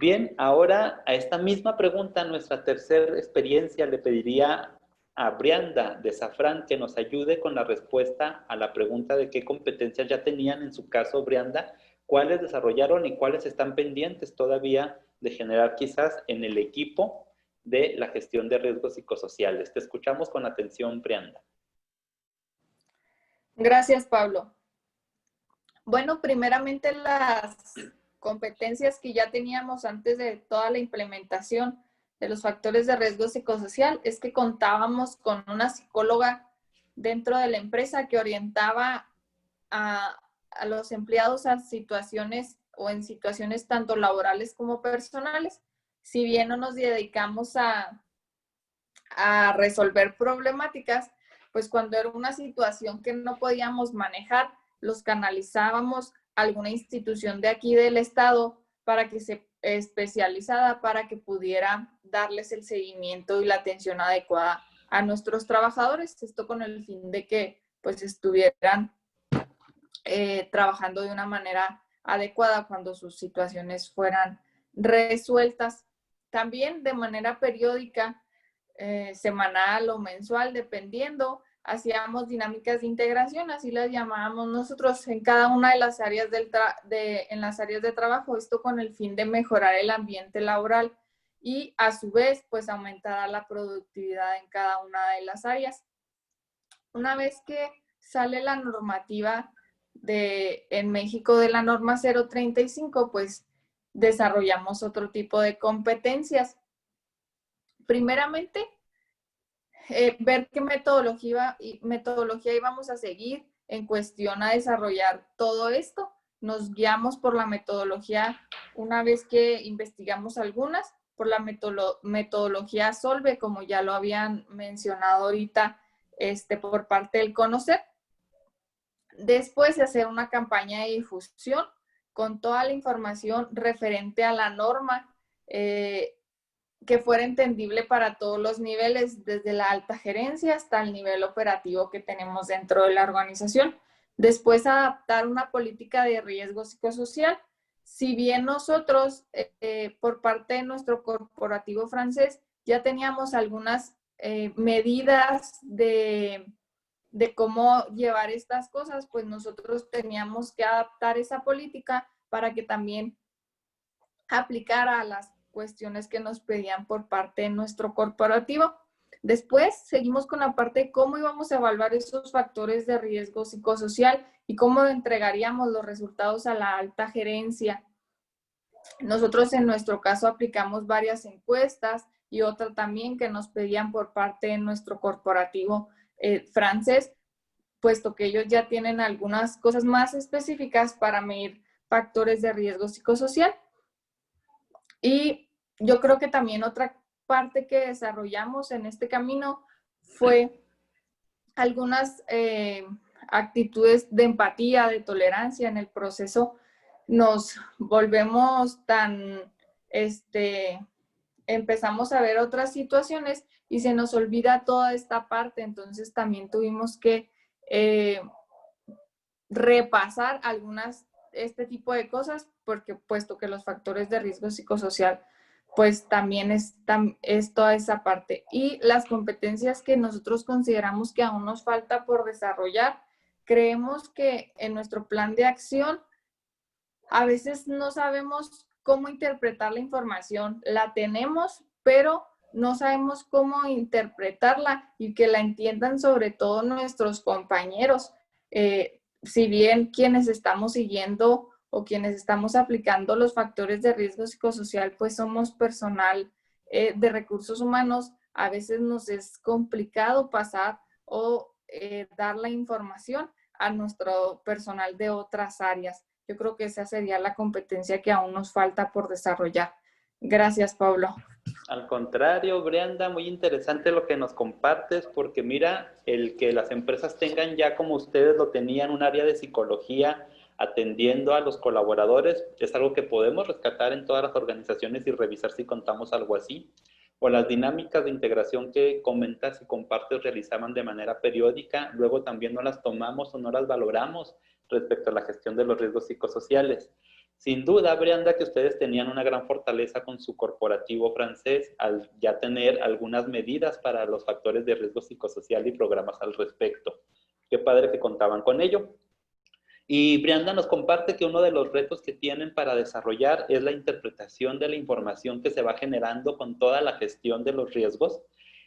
Bien, ahora a esta misma pregunta, nuestra tercera experiencia, le pediría a Brianda de Safran que nos ayude con la respuesta a la pregunta de qué competencias ya tenían en su caso, Brianda, cuáles desarrollaron y cuáles están pendientes todavía de generar quizás en el equipo de la gestión de riesgos psicosociales. Te escuchamos con atención, Brianda. Gracias, Pablo. Bueno, primeramente las competencias que ya teníamos antes de toda la implementación de los factores de riesgo psicosocial es que contábamos con una psicóloga dentro de la empresa que orientaba a los empleados a situaciones o en situaciones tanto laborales como personales. Si bien no nos dedicamos a resolver problemáticas, pues cuando era una situación que no podíamos manejar, los canalizábamos a alguna institución de aquí del estado para que se especializada para que pudiera darles el seguimiento y la atención adecuada a nuestros trabajadores. Esto con el fin de que pues estuvieran trabajando de una manera adecuada cuando sus situaciones fueran resueltas. También de manera periódica, semanal o mensual, dependiendo, hacíamos dinámicas de integración, así las llamábamos nosotros, en cada una de las áreas en las áreas de trabajo, esto con el fin de mejorar el ambiente laboral y a su vez pues aumentar la productividad en cada una de las áreas. Una vez que sale la normativa en México de la norma 035, pues desarrollamos otro tipo de competencias. Primeramente, ver qué metodología íbamos a seguir en cuestión a desarrollar todo esto. Nos guiamos por la metodología, una vez que investigamos algunas, por la metodología Solve, como ya lo habían mencionado ahorita por parte del CONOCET. Después de hacer una campaña de difusión con toda la información referente a la norma, que fuera entendible para todos los niveles, desde la alta gerencia hasta el nivel operativo que tenemos dentro de la organización. Después, adaptar una política de riesgo psicosocial. Si bien nosotros, por parte de nuestro corporativo francés, ya teníamos algunas medidas de cómo llevar estas cosas, pues nosotros teníamos que adaptar esa política para que también aplicara a las cuestiones que nos pedían por parte de nuestro corporativo. Después seguimos con la parte de cómo íbamos a evaluar esos factores de riesgo psicosocial y cómo entregaríamos los resultados a la alta gerencia. Nosotros en nuestro caso aplicamos varias encuestas y otra también que nos pedían por parte de nuestro corporativo francés, puesto que ellos ya tienen algunas cosas más específicas para medir factores de riesgo psicosocial. Y yo creo que también otra parte que desarrollamos en este camino fue algunas actitudes de empatía, de tolerancia en el proceso. Nos volvemos empezamos a ver otras situaciones y se nos olvida toda esta parte. Entonces también tuvimos que repasar este tipo de cosas, porque puesto que los factores de riesgo psicosocial, pues también es toda esa parte. Y las competencias que nosotros consideramos que aún nos falta por desarrollar, creemos que en nuestro plan de acción a veces no sabemos cómo interpretar la información. La tenemos, pero no sabemos cómo interpretarla y que la entiendan sobre todo nuestros compañeros. Si bien quienes estamos siguiendo o quienes estamos aplicando los factores de riesgo psicosocial, pues somos personal de recursos humanos, a veces nos es complicado pasar o dar la información a nuestro personal de otras áreas. Yo creo que esa sería la competencia que aún nos falta por desarrollar. Gracias, Pablo. Al contrario, Brianda, muy interesante lo que nos compartes, porque mira, el que las empresas tengan ya como ustedes lo tenían, un área de psicología atendiendo a los colaboradores, es algo que podemos rescatar en todas las organizaciones y revisar si contamos algo así. O las dinámicas de integración que comentas y compartes realizaban de manera periódica, luego también no las tomamos o no las valoramos respecto a la gestión de los riesgos psicosociales. Sin duda, Brianda, que ustedes tenían una gran fortaleza con su corporativo francés al ya tener algunas medidas para los factores de riesgo psicosocial y programas al respecto. Qué padre que contaban con ello. Y Brianda nos comparte que uno de los retos que tienen para desarrollar es la interpretación de la información que se va generando con toda la gestión de los riesgos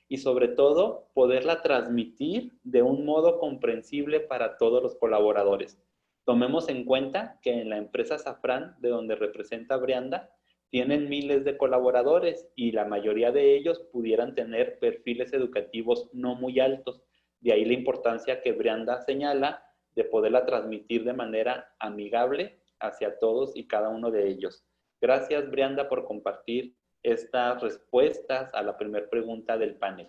y sobre todo poderla transmitir de un modo comprensible para todos los colaboradores. Tomemos en cuenta que en la empresa Safran, de donde representa Brianda, tienen miles de colaboradores y la mayoría de ellos pudieran tener perfiles educativos no muy altos. De ahí la importancia que Brianda señala de poderla transmitir de manera amigable hacia todos y cada uno de ellos. Gracias, Brianda, por compartir estas respuestas a la primera pregunta del panel.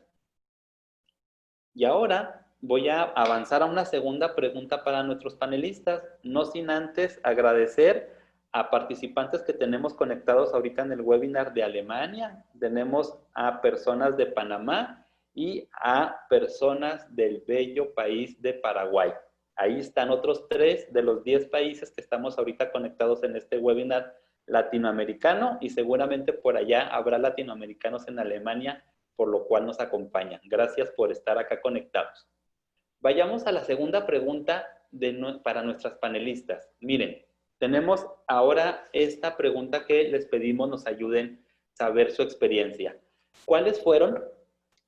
Y ahora voy a avanzar a una segunda pregunta para nuestros panelistas, no sin antes agradecer a participantes que tenemos conectados ahorita en el webinar de Alemania. Tenemos a personas de Panamá y a personas del bello país de Paraguay. Ahí están otros 3 de los 10 países que estamos ahorita conectados en este webinar latinoamericano y seguramente por allá habrá latinoamericanos en Alemania, por lo cual nos acompañan. Gracias por estar acá conectados. Vayamos a la segunda pregunta para nuestras panelistas. Miren, tenemos ahora esta pregunta que les pedimos nos ayuden a saber su experiencia. ¿Cuáles fueron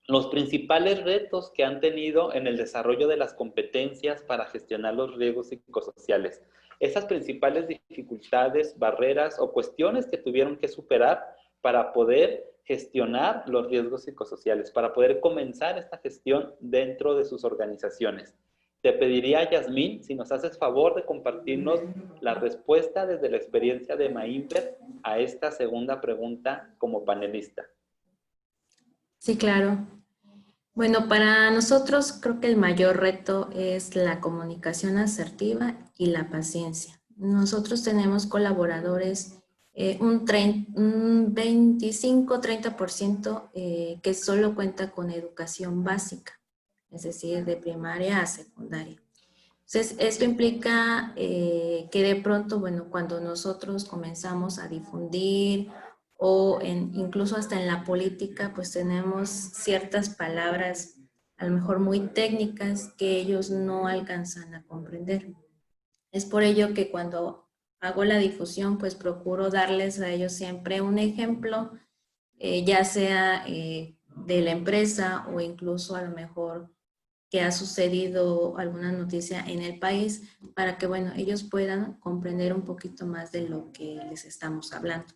los principales retos que han tenido en el desarrollo de las competencias para gestionar los riesgos psicosociales? Esas principales dificultades, barreras o cuestiones que tuvieron que superar para poder gestionar los riesgos psicosociales, para poder comenzar esta gestión dentro de sus organizaciones. Te pediría, Yasmín, si nos haces favor de compartirnos la respuesta desde la experiencia de Mainver a esta segunda pregunta como panelista. Sí, claro. Bueno, para nosotros creo que el mayor reto es la comunicación asertiva y la paciencia. Nosotros tenemos colaboradores, un 25-30% que solo cuenta con educación básica, es decir, de primaria a secundaria. Entonces, esto implica que de pronto, bueno, cuando nosotros comenzamos a difundir o incluso hasta en la política, pues tenemos ciertas palabras a lo mejor muy técnicas que ellos no alcanzan a comprender. Es por ello que cuando hago la difusión, pues procuro darles a ellos siempre un ejemplo, ya sea de la empresa o incluso a lo mejor que ha sucedido alguna noticia en el país para que, bueno, ellos puedan comprender un poquito más de lo que les estamos hablando.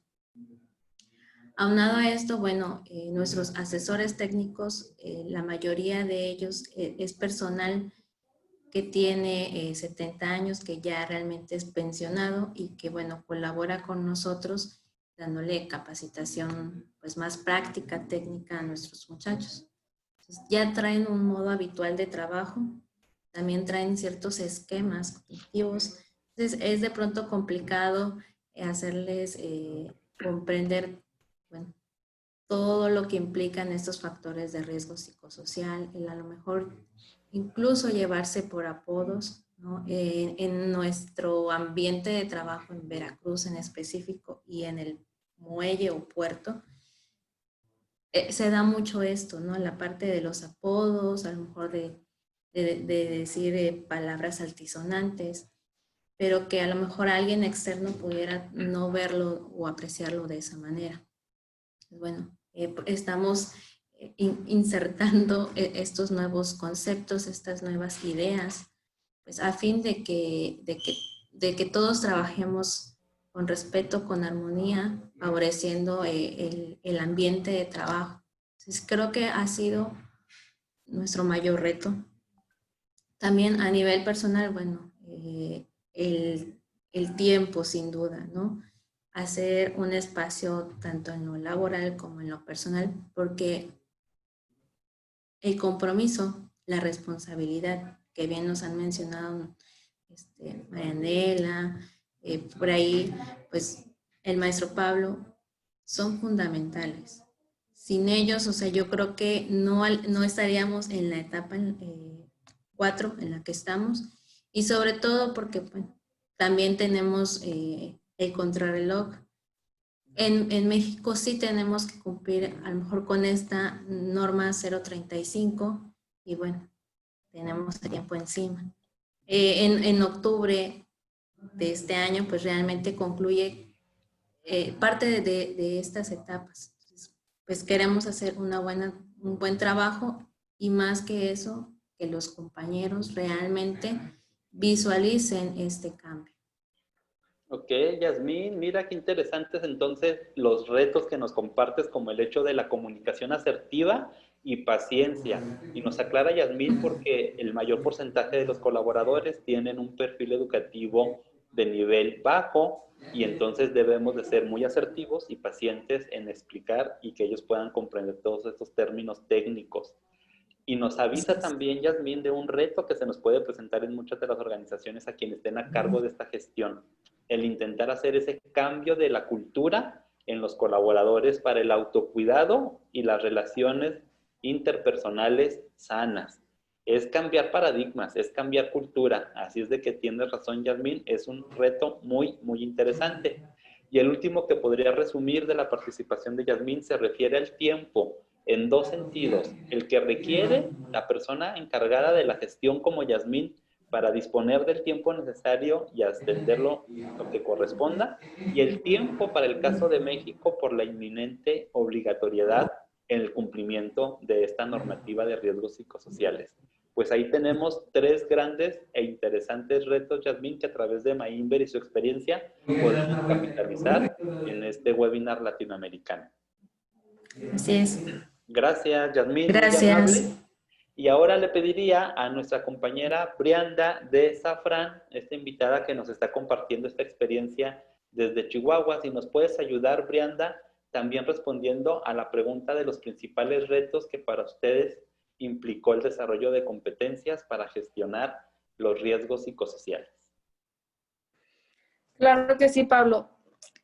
Aunado a esto, bueno, nuestros asesores técnicos, la mayoría de ellos es personal que tiene 70 años, que ya realmente es pensionado y que, bueno, colabora con nosotros dándole capacitación pues más práctica, técnica a nuestros muchachos. Entonces, ya traen un modo habitual de trabajo, también traen ciertos esquemas cognitivos. Entonces, es de pronto complicado hacerles comprender, bueno, todo lo que implican estos factores de riesgo psicosocial, el a lo mejor incluso llevarse por apodos, ¿no? En nuestro ambiente de trabajo en Veracruz en específico y en el muelle o puerto, se da mucho esto, ¿no? La parte de los apodos, a lo mejor de decir palabras altisonantes, pero que a lo mejor alguien externo pudiera no verlo o apreciarlo de esa manera. Bueno, estamos insertando estos nuevos conceptos, estas nuevas ideas, pues a fin de que todos trabajemos con respeto, con armonía, favoreciendo el ambiente de trabajo. Entonces, creo que ha sido nuestro mayor reto. También a nivel personal, bueno, el tiempo sin duda, ¿no? Hacer un espacio tanto en lo laboral como en lo personal, porque el compromiso, la responsabilidad, que bien nos han mencionado Marianela, por ahí, pues el maestro Pablo, son fundamentales. Sin ellos, o sea, yo creo que no estaríamos en la etapa 4 en la que estamos, y sobre todo porque bueno, también tenemos el contrarreloj. En México sí tenemos que cumplir a lo mejor con esta norma 035 y bueno, tenemos tiempo encima. En octubre de este año pues realmente concluye parte de estas etapas. Entonces, pues queremos hacer un buen trabajo y más que eso, que los compañeros realmente visualicen este cambio. Ok, Yasmín, mira qué interesantes entonces los retos que nos compartes, como el hecho de la comunicación asertiva y paciencia. Y nos aclara Yasmín porque el mayor porcentaje de los colaboradores tienen un perfil educativo de nivel bajo y entonces debemos de ser muy asertivos y pacientes en explicar y que ellos puedan comprender todos estos términos técnicos. Y nos avisa también, Yasmín, de un reto que se nos puede presentar en muchas de las organizaciones a quienes estén a cargo de esta gestión. El intentar hacer ese cambio de la cultura en los colaboradores para el autocuidado y las relaciones interpersonales sanas. Es cambiar paradigmas, es cambiar cultura. Así es de que tienes razón, Yasmín, es un reto muy, muy interesante. Y el último que podría resumir de la participación de Yasmín se refiere al tiempo en dos sentidos. El que requiere la persona encargada de la gestión como Yasmín para disponer del tiempo necesario y atenderlo lo que corresponda, y el tiempo para el caso de México por la inminente obligatoriedad en el cumplimiento de esta normativa de riesgos psicosociales. Pues ahí tenemos tres grandes e interesantes retos, Yasmín, que a través de Maimber y su experiencia podemos capitalizar en este webinar latinoamericano. Así es. Gracias, Yasmín, muy Gracias. amable. Y ahora le pediría a nuestra compañera Brianda de Safran, esta invitada que nos está compartiendo esta experiencia desde Chihuahua, si nos puedes ayudar, Brianda, también respondiendo a la pregunta de los principales retos que para ustedes implicó el desarrollo de competencias para gestionar los riesgos psicosociales. Claro que sí, Pablo.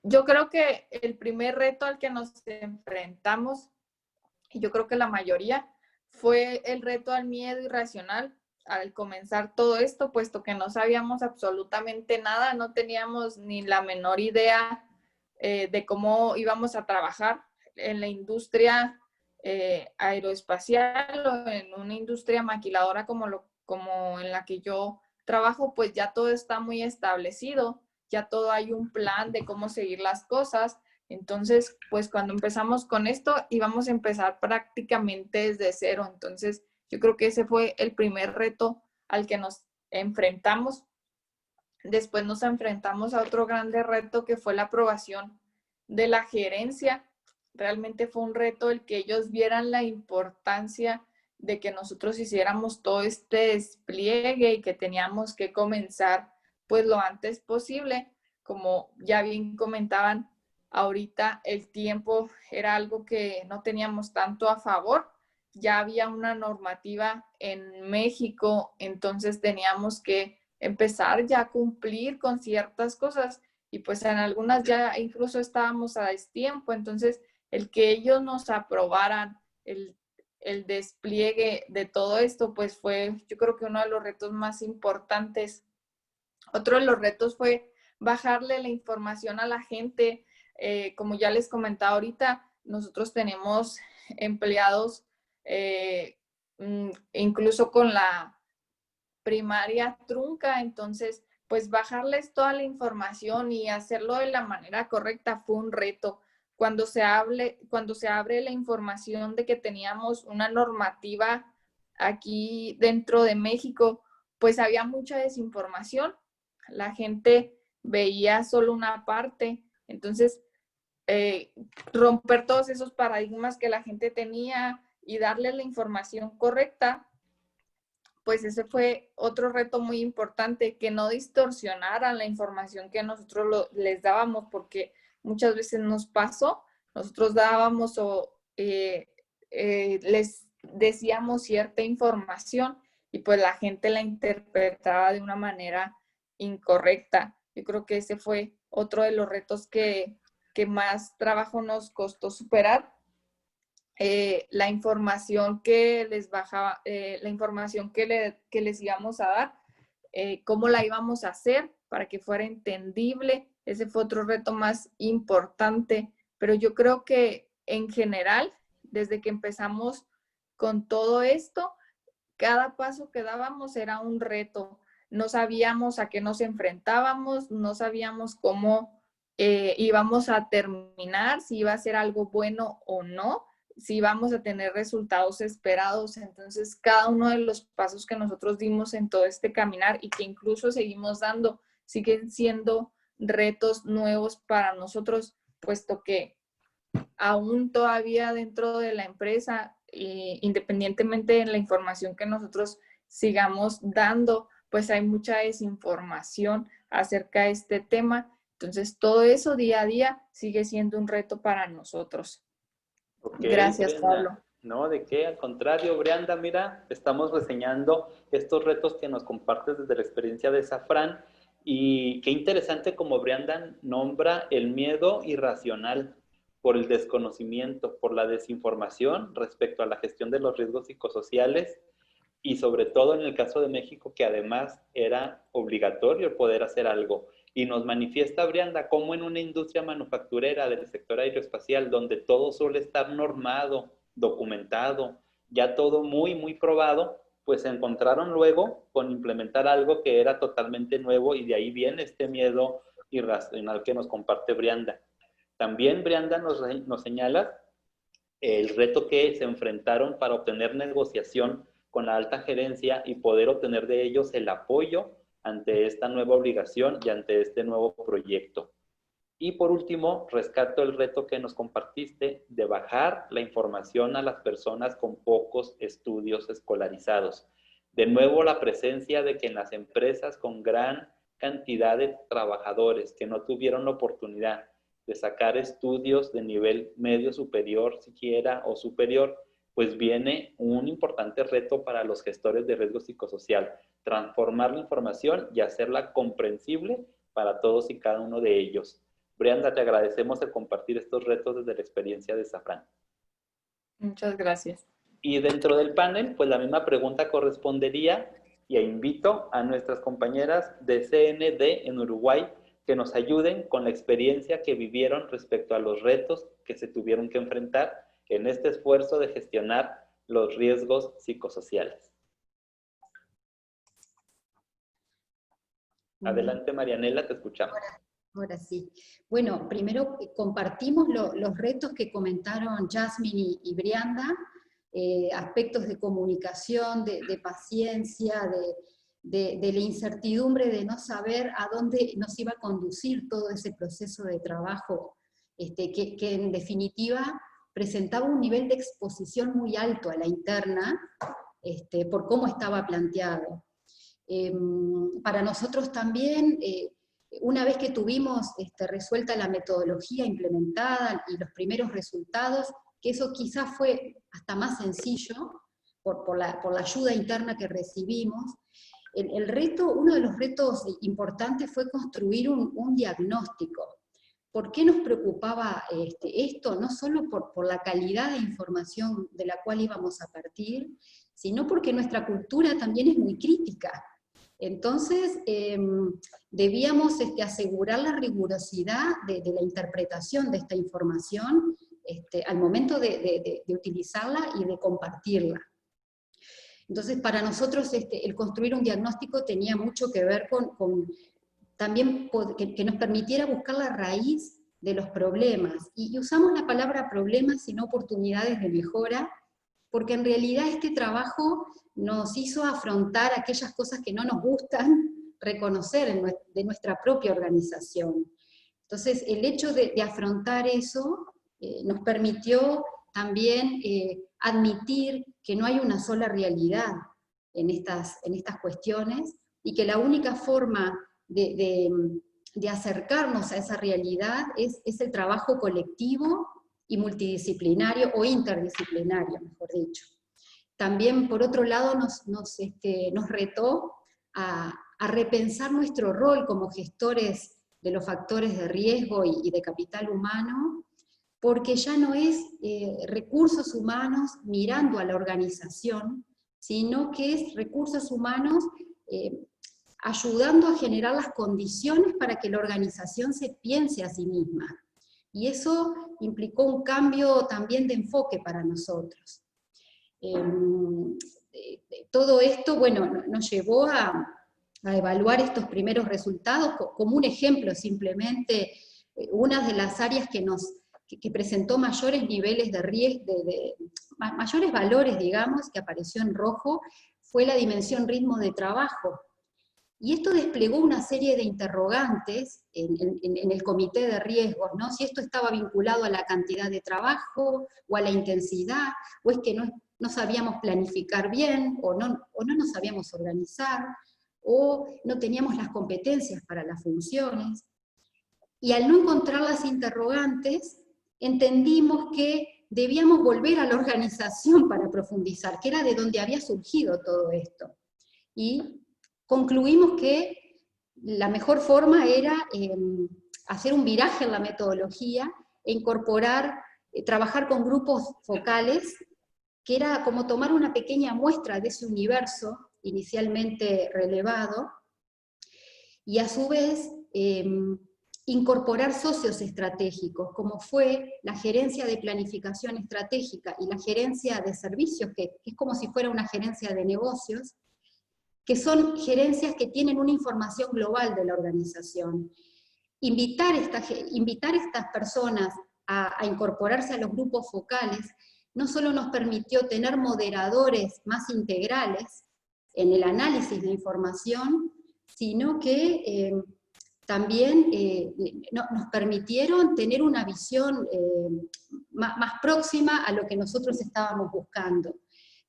Yo creo que el primer reto al que nos enfrentamos, y yo creo que la mayoría, fue el reto al miedo irracional al comenzar todo esto, puesto que no sabíamos absolutamente nada, no teníamos ni la menor idea de cómo íbamos a trabajar en la industria aeroespacial o en una industria maquiladora como en la que yo trabajo, pues ya todo está muy establecido, ya todo hay un plan de cómo seguir las cosas. Entonces, pues cuando empezamos con esto, íbamos a empezar prácticamente desde cero. Entonces, yo creo que ese fue el primer reto al que nos enfrentamos. Después nos enfrentamos a otro grande reto que fue la aprobación de la gerencia. Realmente fue un reto el que ellos vieran la importancia de que nosotros hiciéramos todo este despliegue y que teníamos que comenzar pues lo antes posible. Como ya bien comentaban, ahorita el tiempo era algo que no teníamos tanto a favor. Ya había una normativa en México, entonces teníamos que empezar ya a cumplir con ciertas cosas y pues en algunas ya incluso estábamos a destiempo. Entonces el que ellos nos aprobaran el despliegue de todo esto pues fue, yo creo que uno de los retos más importantes. Otro de los retos fue bajarle la información a la gente. Como ya les comentaba ahorita, nosotros tenemos empleados incluso con la primaria trunca, entonces pues bajarles toda la información y hacerlo de la manera correcta fue un reto. Cuando se abre la información de que teníamos una normativa aquí dentro de México, pues había mucha desinformación. La gente veía solo una parte. Entonces, romper todos esos paradigmas que la gente tenía y darle la información correcta, pues ese fue otro reto muy importante, que no distorsionaran la información que nosotros les dábamos, porque muchas veces nos pasó, nosotros dábamos o les decíamos cierta información y pues la gente la interpretaba de una manera incorrecta. Yo creo que ese fue otro de los retos que más trabajo nos costó superar. La información que les bajaba, la información que les íbamos a dar, cómo la íbamos a hacer, para que fuera entendible. Ese fue otro reto más importante, pero yo creo que en general, desde que empezamos con todo esto, cada paso que dábamos era un reto. No sabíamos a qué nos enfrentábamos, no sabíamos cómo íbamos a terminar, si iba a ser algo bueno o no, si íbamos a tener resultados esperados. Entonces, cada uno de los pasos que nosotros dimos en todo este caminar y que incluso seguimos dando, siguen siendo retos nuevos para nosotros, puesto que aún todavía dentro de la empresa, independientemente de la información que nosotros sigamos dando, pues hay mucha desinformación acerca de este tema. Entonces, todo eso día a día sigue siendo un reto para nosotros. Okay, Gracias, Brianda. Pablo. No, ¿de qué? Al contrario, Brianda, mira, estamos reseñando estos retos que nos compartes desde la experiencia de Safran, y qué interesante como Brianda nombra el miedo irracional por el desconocimiento, por la desinformación respecto a la gestión de los riesgos psicosociales, y sobre todo en el caso de México, que además era obligatorio el poder hacer algo. Y nos manifiesta Brianda cómo en una industria manufacturera del sector aeroespacial, donde todo suele estar normado, documentado, ya todo muy, muy probado, pues se encontraron luego con implementar algo que era totalmente nuevo, y de ahí viene este miedo irracional que nos comparte Brianda. También Brianda nos señala el reto que se enfrentaron para obtener negociación con la alta gerencia y poder obtener de ellos el apoyo ante esta nueva obligación y ante este nuevo proyecto. Y por último, rescato el reto que nos compartiste de bajar la información a las personas con pocos estudios escolarizados. De nuevo, la presencia de que en las empresas con gran cantidad de trabajadores que no tuvieron la oportunidad de sacar estudios de nivel medio superior siquiera o superior, pues viene un importante reto para los gestores de riesgo psicosocial: transformar la información y hacerla comprensible para todos y cada uno de ellos. Brianda, te agradecemos de compartir estos retos desde la experiencia de Safran. Muchas gracias. Y dentro del panel, pues la misma pregunta correspondería, y invito a nuestras compañeras de CND en Uruguay que nos ayuden con la experiencia que vivieron respecto a los retos que se tuvieron que enfrentar en este esfuerzo de gestionar los riesgos psicosociales. Adelante, Marianela, te escuchamos. Ahora sí. Bueno, primero compartimos los retos que comentaron Jasmine y Brianda, aspectos de comunicación, de paciencia, de la incertidumbre de no saber a dónde nos iba a conducir todo ese proceso de trabajo, que en definitiva presentaba un nivel de exposición muy alto a la interna, por cómo estaba planteado. Para nosotros también, una vez que tuvimos resuelta la metodología implementada y los primeros resultados, que eso quizás fue hasta más sencillo por la ayuda interna que recibimos, uno de los retos importantes fue construir un diagnóstico. ¿Por qué nos preocupaba esto? No solo por la calidad de información de la cual íbamos a partir, sino porque nuestra cultura también es muy crítica. Entonces, debíamos asegurar la rigurosidad de la interpretación de esta información al momento de utilizarla y de compartirla. Entonces, para nosotros el construir un diagnóstico tenía mucho que ver con también que nos permitiera buscar la raíz de los problemas. Y usamos la palabra problemas, sino oportunidades de mejora, porque en realidad este trabajo nos hizo afrontar aquellas cosas que no nos gustan reconocer de nuestra propia organización. Entonces, el hecho de afrontar eso nos permitió también admitir que no hay una sola realidad en estas cuestiones, y que la única forma de acercarnos a esa realidad es el trabajo colectivo y multidisciplinario, o interdisciplinario, mejor dicho. También, por otro lado, nos retó a repensar nuestro rol como gestores de los factores de riesgo y de capital humano, porque ya no es recursos humanos mirando a la organización, sino que es recursos humanos ayudando a generar las condiciones para que la organización se piense a sí misma. Y eso implicó un cambio también de enfoque para nosotros. Todo esto, bueno, nos llevó a evaluar estos primeros resultados como un ejemplo simplemente. Una de las áreas que presentó mayores niveles de riesgo, mayores valores, digamos, que apareció en rojo, fue la dimensión ritmo de trabajo. Y esto desplegó una serie de interrogantes en el comité de riesgos, ¿no? Si esto estaba vinculado a la cantidad de trabajo, o a la intensidad, o es que no sabíamos planificar bien, o no nos sabíamos organizar, o no teníamos las competencias para las funciones. Y al no encontrar las interrogantes, entendimos que debíamos volver a la organización para profundizar, que era de donde había surgido todo esto. Y concluimos que la mejor forma era hacer un viraje en la metodología e incorporar, trabajar con grupos focales, que era como tomar una pequeña muestra de ese universo inicialmente relevado, y a su vez incorporar socios estratégicos, como fue la gerencia de planificación estratégica y la gerencia de servicios, que es como si fuera una gerencia de negocios, que son gerencias que tienen una información global de la organización. Invitar a estas personas a incorporarse a los grupos focales no solo nos permitió tener moderadores más integrales en el análisis de información, sino que también nos permitieron tener una visión más próxima a lo que nosotros estábamos buscando.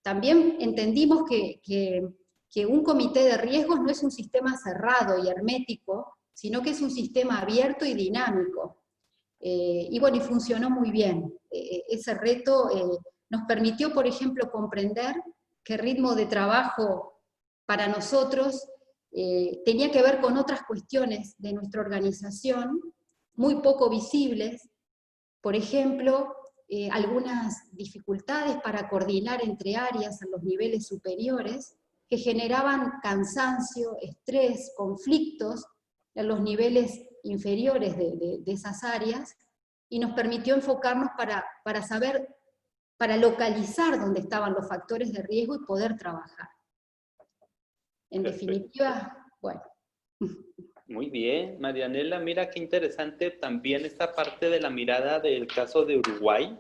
También entendimos que un comité de riesgos no es un sistema cerrado y hermético, sino que es un sistema abierto y dinámico. Y bueno, y funcionó muy bien. Ese reto nos permitió, por ejemplo, comprender que el ritmo de trabajo para nosotros tenía que ver con otras cuestiones de nuestra organización, muy poco visibles, por ejemplo, algunas dificultades para coordinar entre áreas en los niveles superiores, que generaban cansancio, estrés, conflictos en los niveles inferiores de esas áreas, y nos permitió enfocarnos para saber, para localizar dónde estaban los factores de riesgo y poder trabajar. En definitiva, bueno. Muy bien, Marianela, mira qué interesante también esta parte de la mirada del caso de Uruguay,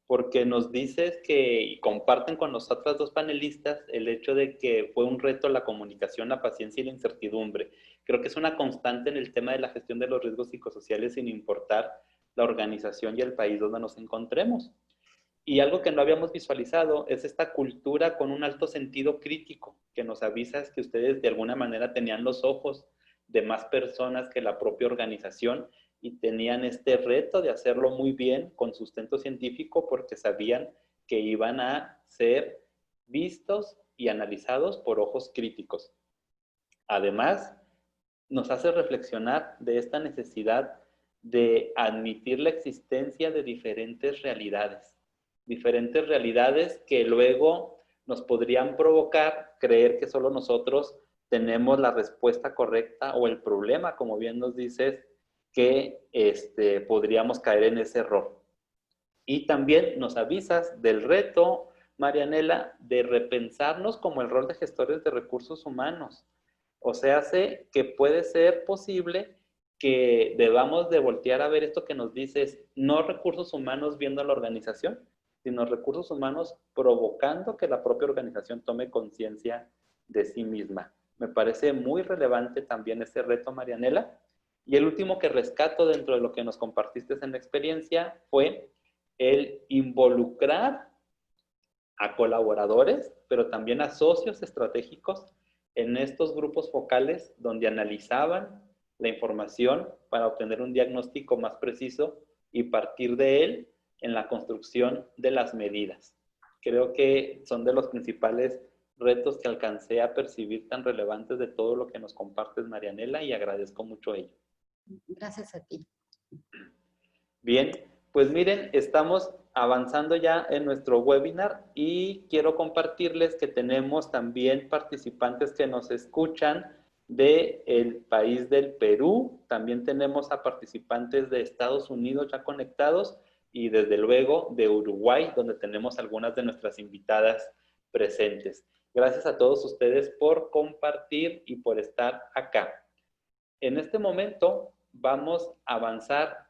porque nos dices que, y comparten con los otros dos panelistas, el hecho de que fue un reto la comunicación, la paciencia y la incertidumbre. Creo que es una constante en el tema de la gestión de los riesgos psicosociales, sin importar la organización y el país donde nos encontremos. Y algo que no habíamos visualizado es esta cultura con un alto sentido crítico, que nos avisa que ustedes de alguna manera tenían los ojos de más personas que la propia organización y tenían este reto de hacerlo muy bien con sustento científico, porque sabían que iban a ser vistos y analizados por ojos críticos. Además, nos hace reflexionar de esta necesidad de admitir la existencia de diferentes realidades que luego nos podrían provocar creer que solo nosotros tenemos la respuesta correcta o el problema, como bien nos dices, que podríamos caer en ese error. Y también nos avisas del reto, Marianela, de repensarnos como el rol de gestores de recursos humanos. O sea, sé que puede ser posible que debamos de voltear a ver esto que nos dices, no recursos humanos viendo a la organización, sino recursos humanos provocando que la propia organización tome conciencia de sí misma. Me parece muy relevante también ese reto, Marianela. Y el último que rescato dentro de lo que nos compartiste en la experiencia fue el involucrar a colaboradores, pero también a socios estratégicos en estos grupos focales donde analizaban la información para obtener un diagnóstico más preciso y partir de él en la construcción de las medidas. Creo que son de los principales retos que alcancé a percibir tan relevantes de todo lo que nos compartes, Marianela, y agradezco mucho ello. Gracias a ti. Bien, pues miren, estamos avanzando ya en nuestro webinar y quiero compartirles que tenemos también participantes que nos escuchan del país del Perú. También tenemos a participantes de Estados Unidos ya conectados y desde luego de Uruguay, donde tenemos algunas de nuestras invitadas presentes. Gracias a todos ustedes por compartir y por estar acá. En este momento vamos a avanzar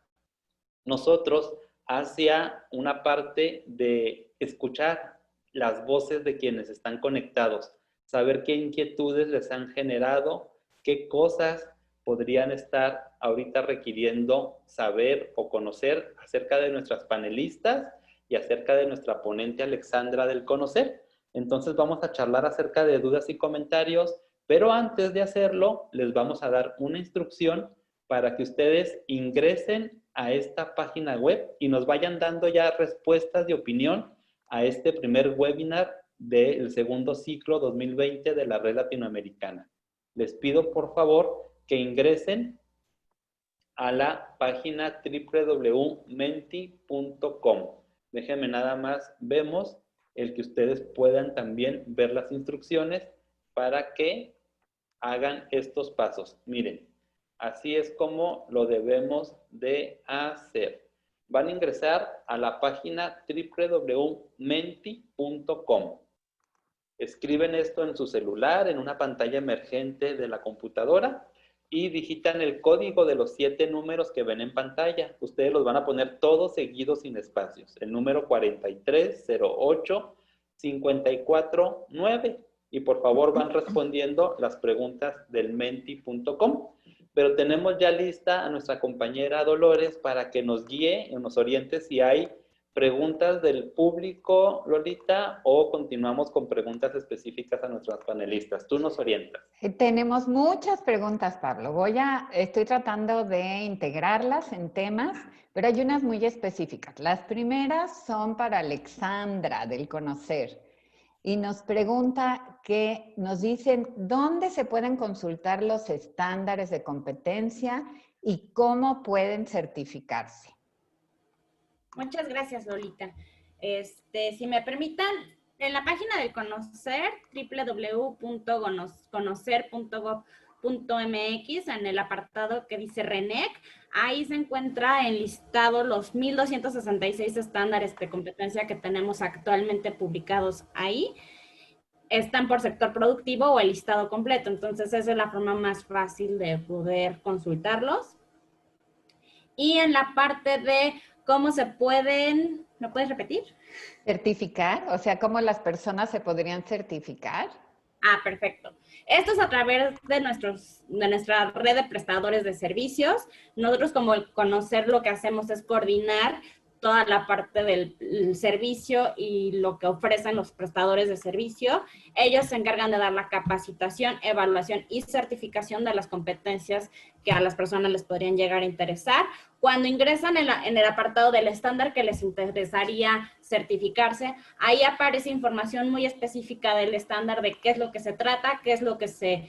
nosotros hacia una parte de escuchar las voces de quienes están conectados, saber qué inquietudes les han generado, qué cosas podrían estar ahorita requiriendo saber o conocer acerca de nuestras panelistas y acerca de nuestra ponente Alexandra del Conocer. Entonces vamos a charlar acerca de dudas y comentarios, pero antes de hacerlo, les vamos a dar una instrucción para que ustedes ingresen a esta página web y nos vayan dando ya respuestas de opinión a este primer webinar del segundo ciclo 2020 de la Red Latinoamericana. Les pido por favor que ingresen a la página www.menti.com. Déjenme nada más, vemos el que ustedes puedan también ver las instrucciones para que hagan estos pasos. Miren, así es como lo debemos de hacer. Van a ingresar a la página www.menti.com. Escriben esto en su celular, en una pantalla emergente de la computadora y digitan el código de los 7 números que ven en pantalla. Ustedes los van a poner todos seguidos sin espacios. El número 4308549. Y por favor van respondiendo las preguntas del menti.com. Pero tenemos ya lista a nuestra compañera Dolores para que nos guíe y nos oriente si hay preguntas del público, Lolita, o continuamos con preguntas específicas a nuestras panelistas. Tú nos orientas. Tenemos muchas preguntas, Pablo. Estoy tratando de integrarlas en temas, pero hay unas muy específicas. Las primeras son para Alexandra del Conocer. Y nos pregunta nos dicen dónde se pueden consultar los estándares de competencia y cómo pueden certificarse. Muchas gracias, Lolita. Si me permitan, en la página del Conocer, www.conocer.gov.mx, en el apartado que dice RENEC, ahí se encuentra enlistado los 1,266 estándares de competencia que tenemos actualmente publicados ahí. Están por sector productivo o el listado completo, entonces esa es la forma más fácil de poder consultarlos. Y en la parte de cómo se pueden, ¿me puedes repetir? Certificar, o sea, cómo las personas se podrían certificar. Ah, perfecto. Esto es a través de nuestra red de prestadores de servicios. Nosotros como el Conocer lo que hacemos es coordinar toda la parte del servicio y lo que ofrecen los prestadores de servicio. Ellos se encargan de dar la capacitación, evaluación y certificación de las competencias que a las personas les podrían llegar a interesar. Cuando ingresan en el apartado del estándar que les interesaría certificarse, ahí aparece información muy específica del estándar de qué es lo que se trata, qué es lo que se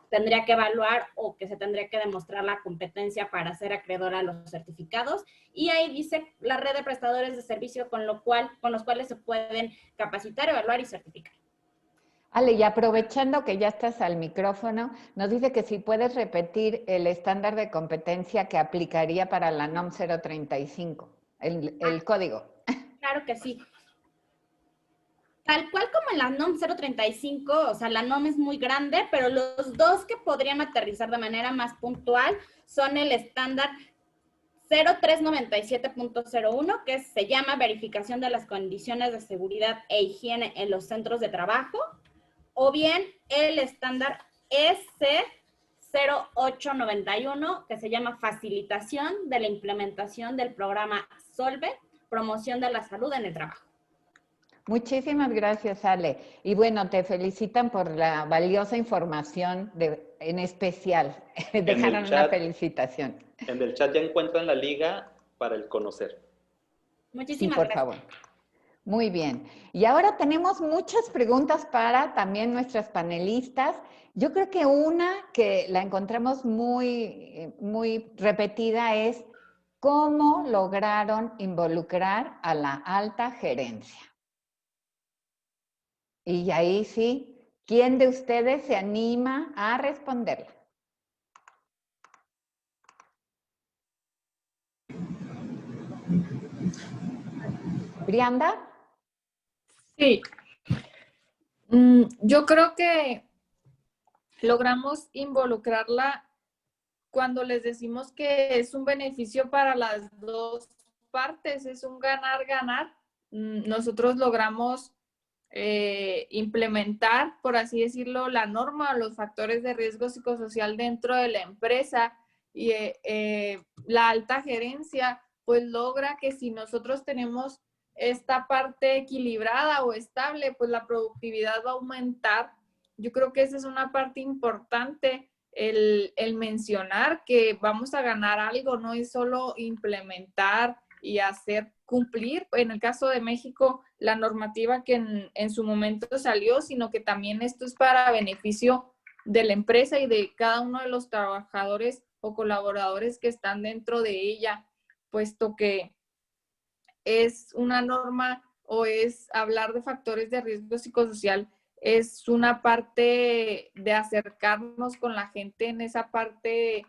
tendría que evaluar o que se tendría que demostrar la competencia para ser acreedora a los certificados. Y ahí dice la red de prestadores de servicio con los cuales se pueden capacitar, evaluar y certificar. Ale, y aprovechando que ya estás al micrófono, nos dice que si puedes repetir el estándar de competencia que aplicaría para la NOM 035, el código. Claro que sí. Tal cual como en la NOM 035, o sea, la NOM es muy grande, pero los dos que podrían aterrizar de manera más puntual son el estándar 0397.01, que se llama verificación de las condiciones de seguridad e higiene en los centros de trabajo, o bien el estándar S0891, que se llama facilitación de la implementación del programa SOLVE, promoción de la salud en el trabajo. Muchísimas gracias, Ale. Y bueno, te felicitan por la valiosa información, en especial. Dejaron una felicitación. En el chat ya encuentran la liga para el Conocer. Muchísimas por gracias. favor. Muy bien. Y ahora tenemos muchas preguntas para también nuestras panelistas. Yo creo que una que la encontramos muy repetida es ¿cómo lograron involucrar a la alta gerencia? Y ahí sí, ¿Quién de ustedes se anima a responderla? ¿Brianda? Sí. Yo creo que logramos involucrarla cuando les decimos que es un beneficio para las dos partes, es un ganar-ganar. Nosotros logramos implementar, por así decirlo, la norma o los factores de riesgo psicosocial dentro de la empresa, y la alta gerencia pues logra que si nosotros tenemos esta parte equilibrada o estable, pues la productividad va a aumentar. Yo creo que esa es una parte importante, el mencionar que vamos a ganar algo, no es solo implementar y hacer cumplir, en el caso de México, la normativa que en su momento salió, sino que también esto es para beneficio de la empresa y de cada uno de los trabajadores o colaboradores que están dentro de ella, puesto que es una norma o es hablar de factores de riesgo psicosocial, es una parte de acercarnos con la gente en esa parte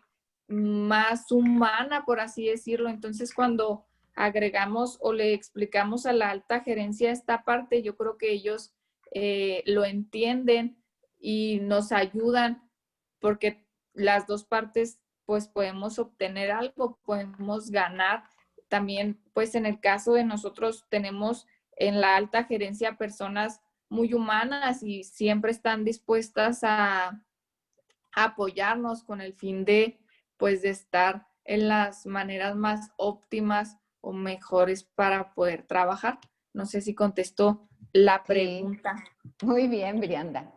más humana, por así decirlo. Entonces, cuando agregamos o le explicamos a la alta gerencia esta parte, yo creo que ellos lo entienden y nos ayudan, porque las dos partes pues podemos obtener algo, podemos ganar. También pues en el caso de nosotros tenemos en la alta gerencia personas muy humanas y siempre están dispuestas a apoyarnos con el fin de pues de estar en las maneras más óptimas o mejores para poder trabajar. No sé si contestó la pregunta. Sí. Muy bien, Brianda.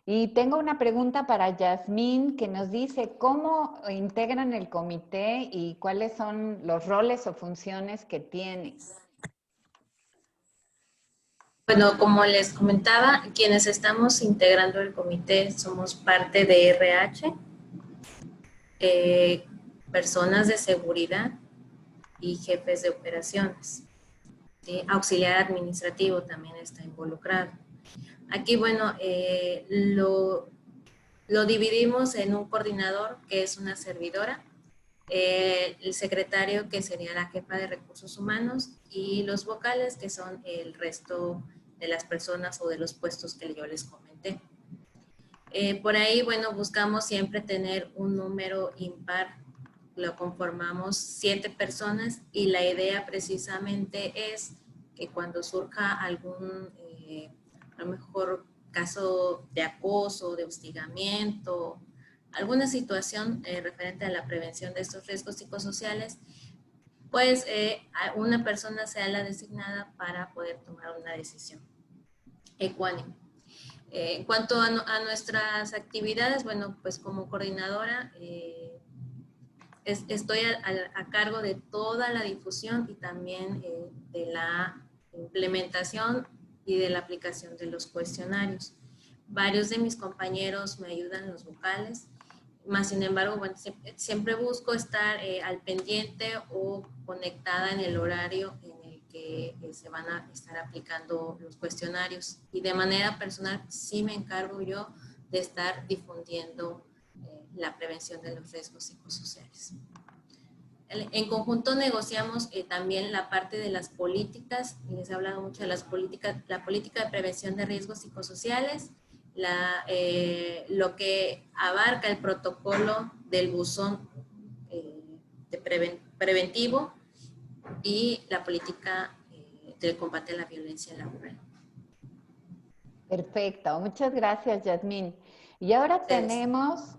Y tengo una pregunta para Yasmín que nos dice cómo integran el comité y cuáles son los roles o funciones que tiene. Bueno, como les comentaba, quienes estamos integrando el comité somos parte de RH, personas de seguridad y jefes de operaciones. ¿Sí? Auxiliar administrativo también está involucrado. Aquí, bueno, lo dividimos en un coordinador, que es una servidora, el secretario, que sería la jefa de recursos humanos, y los vocales, que son el resto de las personas o de los puestos que yo les comenté. Por ahí, bueno, buscamos siempre tener un número impar, lo conformamos 7 personas, y la idea precisamente es que cuando surja algún, a lo mejor, caso de acoso, de hostigamiento, alguna situación referente a la prevención de estos riesgos psicosociales, pues una persona sea la designada para poder tomar una decisión ecuánime. En cuanto a nuestras actividades, bueno, pues como coordinadora estoy a cargo de toda la difusión y también de la implementación y de la aplicación de los cuestionarios. Varios de mis compañeros me ayudan en los vocales, más sin embargo, bueno, siempre busco estar al pendiente o conectada en el horario en el que se van a estar aplicando los cuestionarios. Y de manera personal sí me encargo yo de estar difundiendo la prevención de los riesgos psicosociales. En conjunto negociamos también la parte de las políticas. Les he hablado mucho de las políticas, la política de prevención de riesgos psicosociales, lo que abarca el protocolo del buzón preventivo y la política del combate a la violencia laboral. Perfecto, muchas gracias, Yasmín. Y ahora tenemos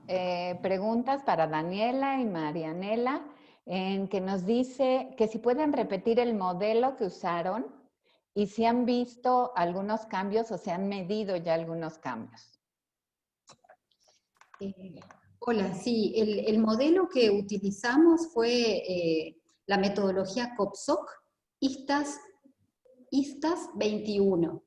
preguntas para Daniela y Marianela, en que nos dice que si pueden repetir el modelo que usaron y si han visto algunos cambios o se han medido ya algunos cambios. Hola, sí, el modelo que utilizamos fue la metodología COPSOC ISTAS 21.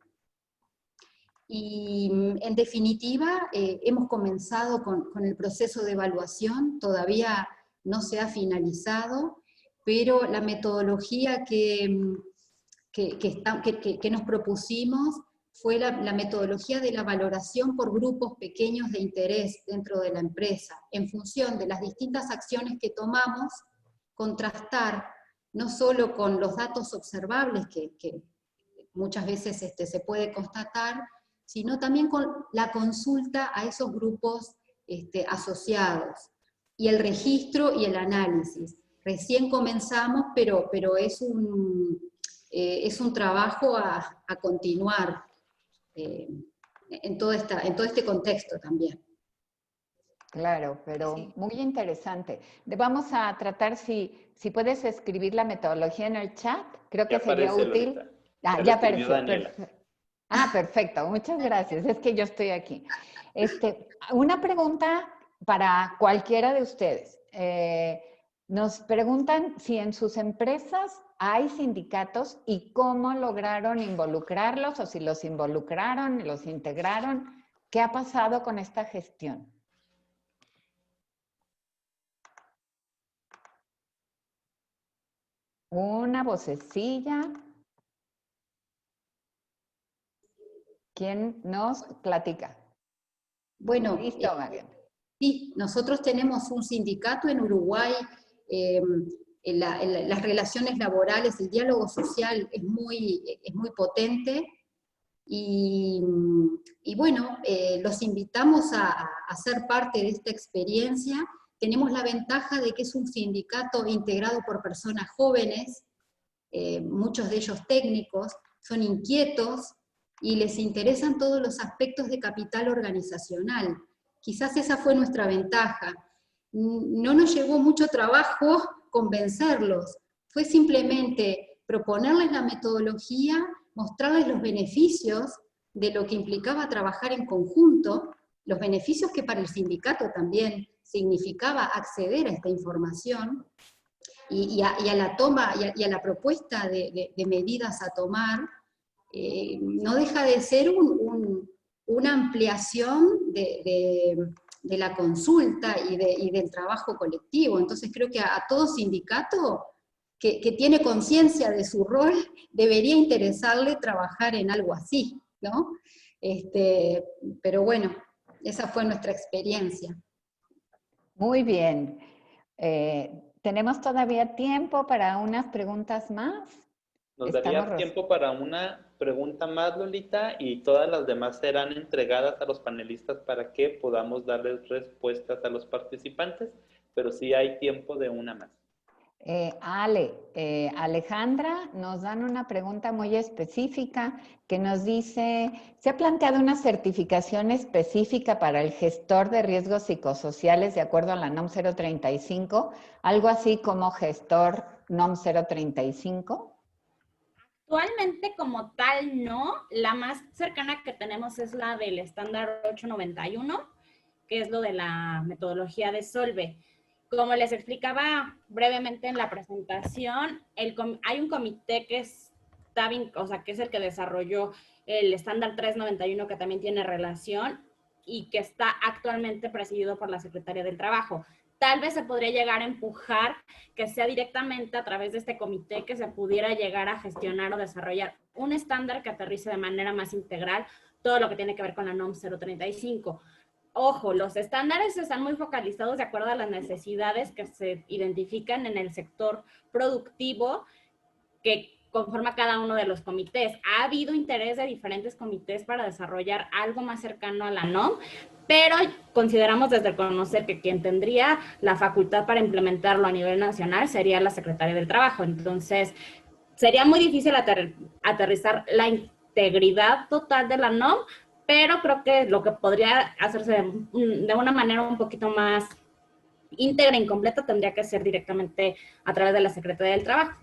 Y en definitiva, hemos comenzado con el proceso de evaluación, todavía no se ha finalizado, pero la metodología que nos propusimos fue la metodología de la valoración por grupos pequeños de interés dentro de la empresa, en función de las distintas acciones que tomamos, contrastar no solo con los datos observables que muchas veces se puede constatar, sino también con la consulta a esos grupos asociados, y el registro y el análisis. Recién comenzamos, pero es un trabajo a continuar en todo este contexto también. Claro, pero Sí. muy interesante. Vamos a tratar si puedes escribir la metodología en el chat, creo que Ya sería aparece, útil. Lolita. Ah, Ya lo ya escribió apareció. Daniela. Perfecto, muchas gracias. Es que yo estoy aquí. Una pregunta para cualquiera de ustedes. Nos preguntan si en sus empresas hay sindicatos y cómo lograron involucrarlos, o si los involucraron, los integraron. ¿Qué ha pasado con esta gestión? Una vocecilla. ¿Quién nos platica? Bueno, Listo, Mariana. sí, nosotros tenemos un sindicato en Uruguay, las relaciones laborales, el diálogo social es muy potente, y bueno, los invitamos a ser parte de esta experiencia. Tenemos la ventaja de que es un sindicato integrado por personas jóvenes, muchos de ellos técnicos, son inquietos y les interesan todos los aspectos de capital organizacional. Quizás esa fue nuestra ventaja. No nos llevó mucho trabajo convencerlos, fue simplemente proponerles la metodología, mostrarles los beneficios de lo que implicaba trabajar en conjunto, los beneficios que para el sindicato también significaba acceder a esta información, y a la toma y a la propuesta de medidas a tomar. No deja de ser una ampliación de la consulta y del trabajo colectivo. Entonces creo que a todo sindicato que tiene conciencia de su rol debería interesarle trabajar en algo así, ¿no? Pero bueno, esa fue nuestra experiencia. Muy bien. ¿Tenemos todavía tiempo para unas preguntas más? Nos daría tiempo para una pregunta más, Lolita, y todas las demás serán entregadas a los panelistas para que podamos darles respuestas a los participantes, pero sí hay tiempo de una más. Alejandra, nos dan una pregunta muy específica que nos dice, ¿se ha planteado una certificación específica para el gestor de riesgos psicosociales de acuerdo a la NOM 035? Algo así como gestor NOM 035. Actualmente como tal no, la más cercana que tenemos es la del estándar 891, que es lo de la metodología de Solve. Como les explicaba brevemente en la presentación, hay un comité que está que es el que desarrolló el estándar 391, que también tiene relación y que está actualmente presidido por la Secretaría del Trabajo. Tal vez se podría llegar a empujar que sea directamente a través de este comité que se pudiera llegar a gestionar o desarrollar un estándar que aterrice de manera más integral todo lo que tiene que ver con la NOM 035. Ojo, los estándares están muy focalizados de acuerdo a las necesidades que se identifican en el sector productivo que conforma cada uno de los comités. Ha habido interés de diferentes comités para desarrollar algo más cercano a la NOM, pero consideramos desde el conocer que quien tendría la facultad para implementarlo a nivel nacional sería la Secretaría del Trabajo. Entonces, sería muy difícil aterrizar la integridad total de la NOM, pero creo que lo que podría hacerse de una manera un poquito más íntegra e incompleta tendría que ser directamente a través de la Secretaría del Trabajo.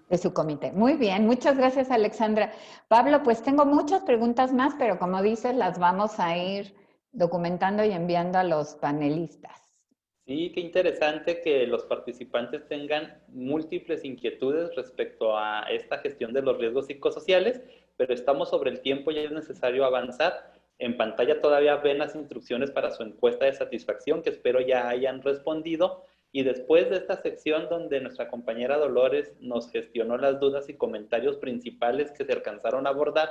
De su comité. Muy bien, muchas gracias, Alexandra. Pablo, pues tengo muchas preguntas más, pero como dices, las vamos a ir documentando y enviando a los panelistas. Sí, qué interesante que los participantes tengan múltiples inquietudes respecto a esta gestión de los riesgos psicosociales, pero estamos sobre el tiempo y es necesario avanzar. En pantalla todavía ven las instrucciones para su encuesta de satisfacción, que espero ya hayan respondido. Y después de esta sección donde nuestra compañera Dolores nos gestionó las dudas y comentarios principales que se alcanzaron a abordar,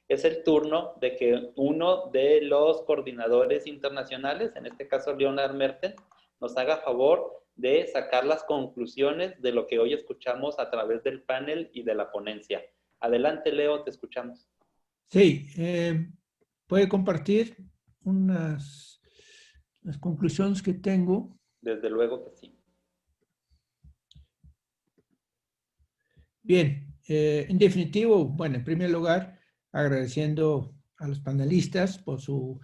es el turno de que uno de los coordinadores internacionales, en este caso Leonard Mertens, nos haga favor de sacar las conclusiones de lo que hoy escuchamos a través del panel y de la ponencia. Adelante, Leo, te escuchamos. Sí, puede compartir las conclusiones que tengo. Desde luego que sí. Bien, en definitivo, bueno, en primer lugar, agradeciendo a los panelistas por su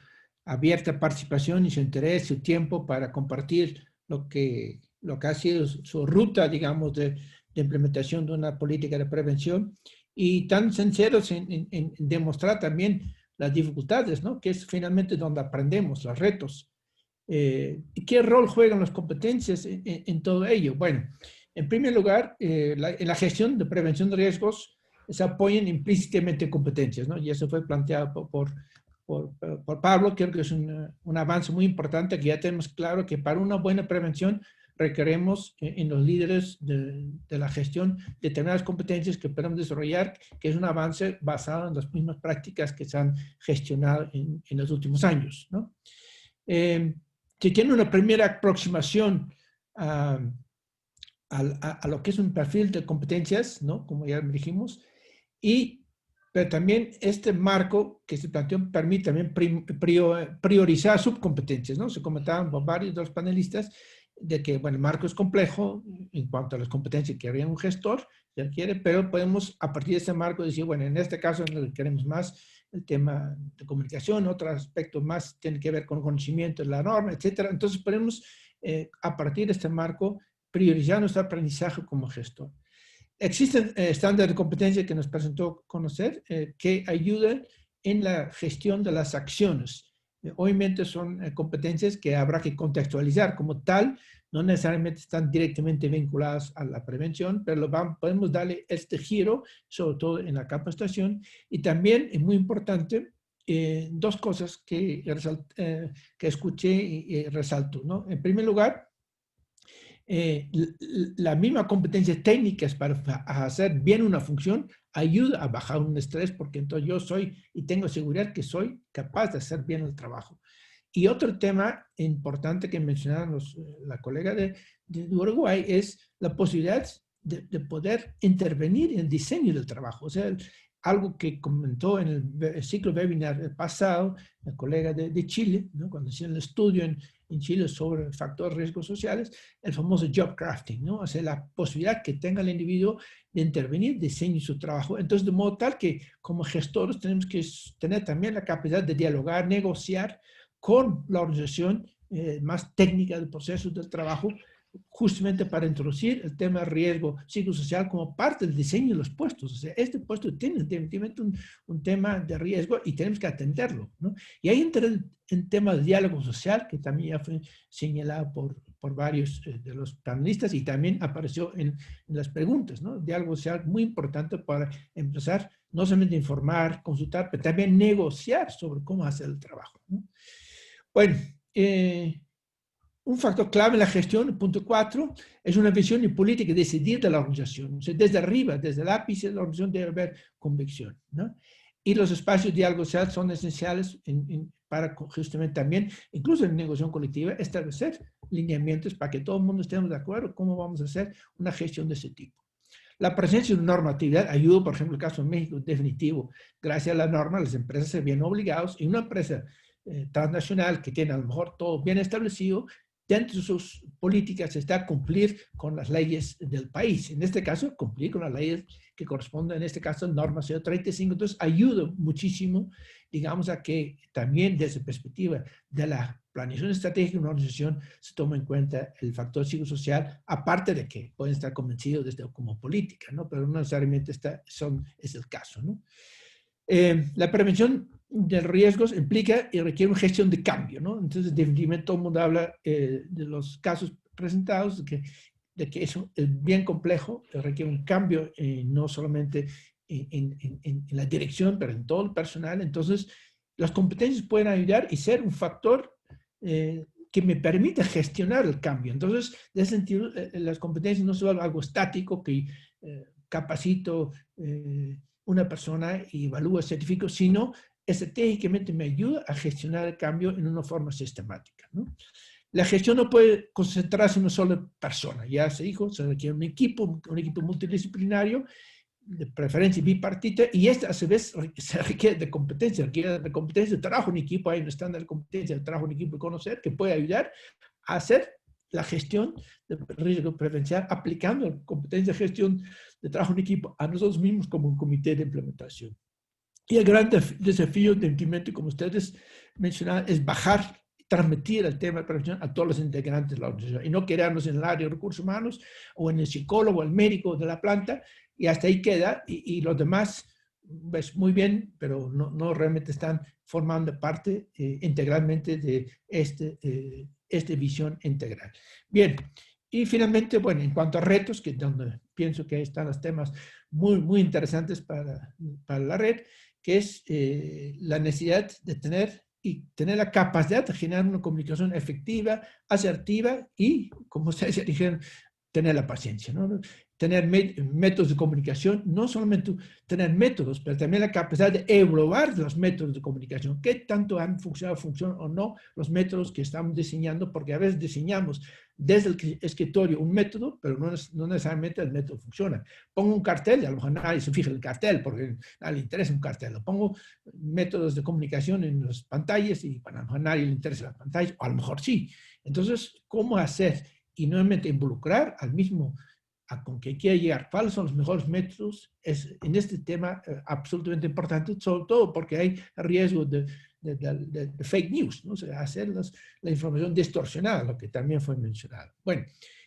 abierta participación y su interés, su tiempo para compartir lo que ha sido su ruta, digamos, de implementación de una política de prevención, y tan sinceros en demostrar también las dificultades, ¿no? Que es finalmente donde aprendemos, los retos. ¿Y qué rol juegan las competencias en todo ello? Bueno, en primer lugar, en la gestión de prevención de riesgos se apoyan implícitamente competencias, ¿no? Y eso fue planteado por Pablo. Creo que es un avance muy importante, que ya tenemos claro que para una buena prevención requeremos en los líderes de la gestión determinadas competencias que podemos desarrollar, que es un avance basado en las mismas prácticas que se han gestionado en los últimos años, ¿no? Se tiene una primera aproximación a lo que es un perfil de competencias, ¿no? Como ya dijimos, pero también este marco que se planteó permite también priorizar subcompetencias, ¿no? Se comentaban por varios de los panelistas de que, bueno, el marco es complejo en cuanto a las competencias que haría un gestor, si él quiere, pero podemos a partir de este marco decir, bueno, en este caso queremos más el tema de comunicación, otro aspecto más tiene que ver con conocimiento de la norma, etcétera. Entonces podemos, a partir de este marco, priorizar nuestro aprendizaje como gestor. Existen estándares de competencia que nos presentó conocer que ayudan en la gestión de las acciones. Obviamente son competencias que habrá que contextualizar como tal, no necesariamente están directamente vinculadas a la prevención, pero podemos darle este giro, sobre todo en la capacitación. Y también es muy importante dos cosas que escuché y resalto, ¿no? En primer lugar, la misma competencia técnicas para hacer bien una función ayuda a bajar un estrés, porque entonces yo soy y tengo seguridad que soy capaz de hacer bien el trabajo. Y otro tema importante que mencionaron la colega de Uruguay es la posibilidad de poder intervenir en el diseño del trabajo. O sea, algo que comentó en el ciclo webinar pasado la colega de Chile, ¿no? Cuando hicieron el estudio en Chile sobre factores de riesgos sociales, el famoso job crafting, ¿no? O sea, la posibilidad que tenga el individuo de intervenir, diseñar su trabajo. Entonces, de modo tal que como gestores tenemos que tener también la capacidad de dialogar, negociar con la organización más técnica del proceso del trabajo, justamente para introducir el tema de riesgo psicosocial como parte del diseño de los puestos. O sea, este puesto tiene definitivamente un tema de riesgo y tenemos que atenderlo, ¿no? Y ahí entra el tema del diálogo social, que también ya fue señalado por varios de los panelistas y también apareció en las preguntas, ¿no? Diálogo social muy importante para empezar no solamente a informar, consultar, pero también negociar sobre cómo hacer el trabajo, ¿no? Bueno, un factor clave en la gestión, el punto 4, es una visión y política decidir de la organización. O sea, desde arriba, desde el ápice de la organización debe haber convicción, ¿no? Y los espacios de diálogo social son esenciales para justamente también, incluso en negociación colectiva, establecer lineamientos para que todo el mundo estemos de acuerdo cómo vamos a hacer una gestión de ese tipo. La presencia de normatividad ayuda, por ejemplo, el caso de México, definitivo. Gracias a la norma, las empresas se ven obligados, y una empresa transnacional que tiene a lo mejor todo bien establecido, dentro de sus políticas está cumplir con las leyes del país. En este caso, cumplir con las leyes que corresponden, en este caso, norma 035. Entonces, ayuda muchísimo, digamos, a que también desde perspectiva de la planeación estratégica de una organización se tome en cuenta el factor psicosocial, aparte de que pueden estar convencidos desde como política, ¿no? Pero no necesariamente es el caso, ¿no? La prevención de riesgos implica y requiere una gestión de cambio, ¿no? Entonces, definitivamente todo el mundo habla de los casos presentados, de que eso es bien complejo, requiere un cambio no solamente en la dirección, pero en todo el personal. Entonces, las competencias pueden ayudar y ser un factor que me permita gestionar el cambio. Entonces, en ese sentido, las competencias no son algo estático que capacito una persona y evalúa certifico, sino estratégicamente me ayuda a gestionar el cambio en una forma sistemática, ¿no? La gestión no puede concentrarse en una sola persona. Ya se dijo, se requiere un equipo multidisciplinario, de preferencia bipartita, y a su vez se requiere de competencia de trabajo en equipo. Hay un estándar de competencia de trabajo en equipo y conocer que puede ayudar a hacer la gestión de riesgo preferencial aplicando la competencia de gestión de trabajo en equipo a nosotros mismos como un comité de implementación. Y el gran desafío de implemento, como ustedes mencionaban, es bajar, transmitir el tema de prevención a todos los integrantes de la organización y no quedarnos en el área de recursos humanos o en el psicólogo, el médico de la planta, y hasta ahí queda, y los demás, pues muy bien, pero no realmente están formando parte integralmente de esta visión integral. Bien, y finalmente, bueno, en cuanto a retos, que donde pienso que ahí están los temas muy interesantes para la red, que es la necesidad de tener la capacidad de generar una comunicación efectiva, asertiva y, como ustedes ya dijeron, tener la paciencia, ¿no? Tener métodos de comunicación, no solamente tener métodos, pero también la capacidad de evaluar los métodos de comunicación, qué tanto han funcionado o no los métodos que estamos diseñando, porque a veces diseñamos desde el escritorio un método, pero no necesariamente el método funciona. Pongo un cartel y a lo mejor nadie se fija en el cartel, porque a nadie le interesa un cartel. O pongo métodos de comunicación en las pantallas y a lo mejor a nadie le interesa las pantallas, o a lo mejor sí. Entonces, ¿cómo hacer? Y nuevamente involucrar al mismo con que quiera llegar, cuáles son los mejores métodos, es en este tema absolutamente importante, sobre todo porque hay riesgo de fake news, ¿no? O sea, hacer la información distorsionada, lo que también fue mencionado. Bueno,